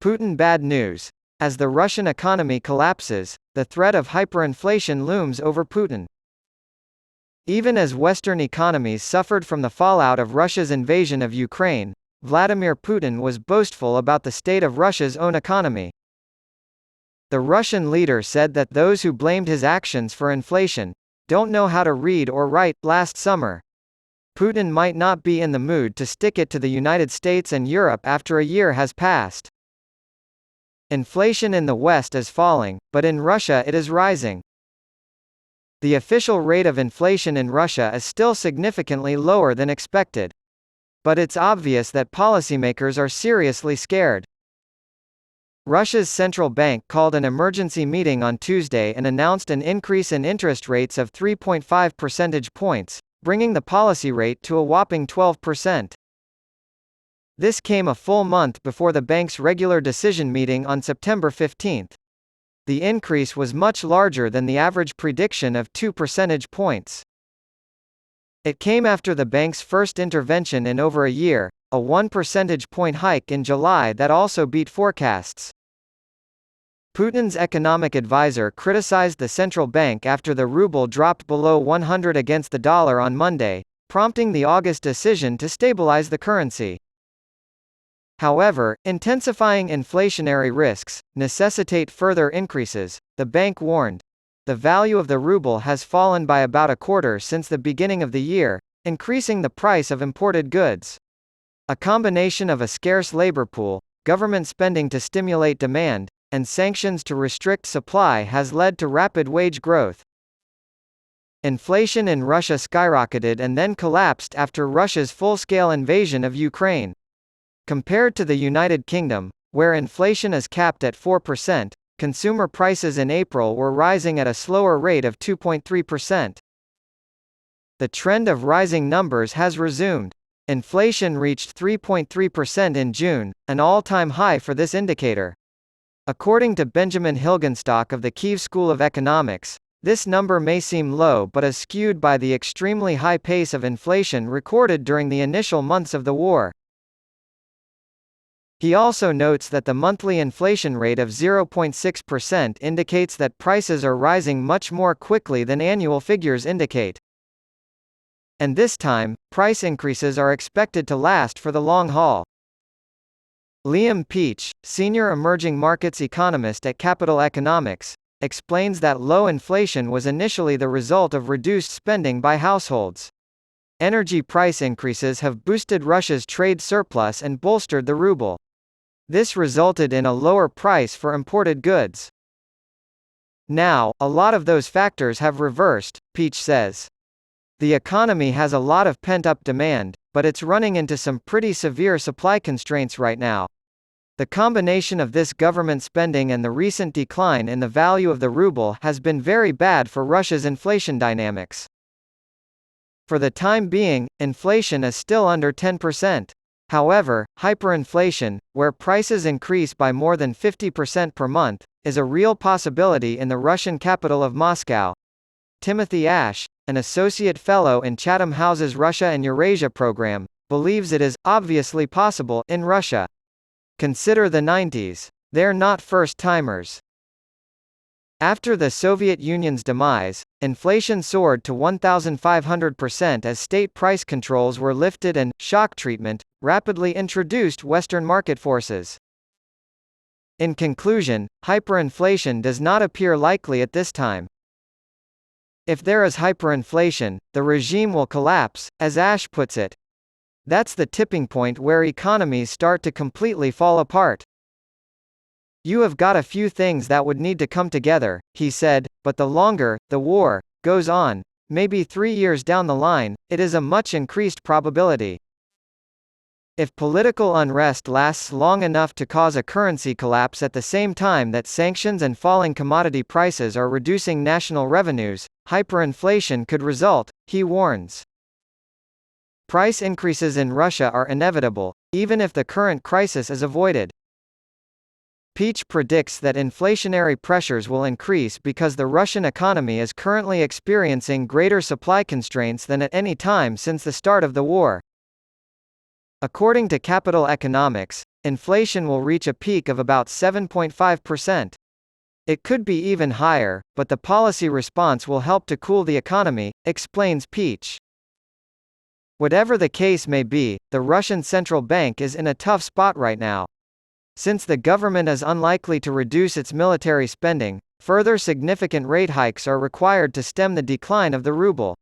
Putin bad news. As the Russian economy collapses, the threat of hyperinflation looms over Putin. Even as Western economies suffered from the fallout of Russia's invasion of Ukraine, Vladimir Putin was boastful about the state of Russia's own economy. The Russian leader said that those who blamed his actions for inflation don't know how to read or write. Last summer, Putin might not be in the mood to stick it to the United States and Europe after a year has passed. Inflation in the West is falling, but in Russia it is rising. The official rate of inflation in Russia is still significantly lower than expected. But it's obvious that policymakers are seriously scared. Russia's central bank called an emergency meeting on Tuesday and announced an increase in interest rates of 3.5 percentage points, bringing the policy rate to a whopping 12%. This came a full month before the bank's regular decision meeting on September 15. The increase was much larger than the average prediction of 2 percentage points. It came after the bank's first intervention in over a year, a 1 percentage point hike in July that also beat forecasts. Putin's economic advisor criticized the central bank after the ruble dropped below 100 against the dollar on Monday, prompting the August decision to stabilize the currency. However, intensifying inflationary risks necessitate further increases, the bank warned. The value of the ruble has fallen by about a quarter since the beginning of the year, increasing the price of imported goods. A combination of a scarce labor pool, government spending to stimulate demand, and sanctions to restrict supply has led to rapid wage growth. Inflation in Russia skyrocketed and then collapsed after Russia's full-scale invasion of Ukraine. Compared to the United Kingdom, where inflation is capped at 4%, consumer prices in April were rising at a slower rate of 2.3%. The trend of rising numbers has resumed. Inflation reached 3.3% in June, an all-time high for this indicator. According to Benjamin Hilgenstock of the Kyiv School of Economics, this number may seem low but is skewed by the extremely high pace of inflation recorded during the initial months of the war. He also notes that the monthly inflation rate of 0.6% indicates that prices are rising much more quickly than annual figures indicate. And this time, price increases are expected to last for the long haul. Liam Peach, senior emerging markets economist at Capital Economics, explains that low inflation was initially the result of reduced spending by households. Energy price increases have boosted Russia's trade surplus and bolstered the ruble. This resulted in a lower price for imported goods. Now, a lot of those factors have reversed, Peach says. The economy has a lot of pent-up demand, but it's running into some pretty severe supply constraints right now. The combination of this government spending and the recent decline in the value of the ruble has been very bad for Russia's inflation dynamics. For the time being, inflation is still under 10%. However, hyperinflation, where prices increase by more than 50% per month, is a real possibility in the Russian capital of Moscow. Timothy Ash, an associate fellow in Chatham House's Russia and Eurasia program, believes it is obviously possible in Russia. Consider the 90s. They're not first-timers. After the Soviet Union's demise, inflation soared to 1,500% as state price controls were lifted and shock treatment rapidly introduced Western market forces. In conclusion, hyperinflation does not appear likely at this time. If there is hyperinflation, the regime will collapse, as Ash puts it. That's the tipping point where economies start to completely fall apart. You have got a few things that would need to come together, he said, but the longer the war goes on, maybe 3 years down the line, it is a much increased probability. If political unrest lasts long enough to cause a currency collapse at the same time that sanctions and falling commodity prices are reducing national revenues, hyperinflation could result, he warns. Price increases in Russia are inevitable, even if the current crisis is avoided. Peach predicts that inflationary pressures will increase because the Russian economy is currently experiencing greater supply constraints than at any time since the start of the war. According to Capital Economics, inflation will reach a peak of about 7.5%. It could be even higher, but the policy response will help to cool the economy, explains Peach. Whatever the case may be, the Russian central bank is in a tough spot right now. Since the government is unlikely to reduce its military spending, further significant rate hikes are required to stem the decline of the ruble.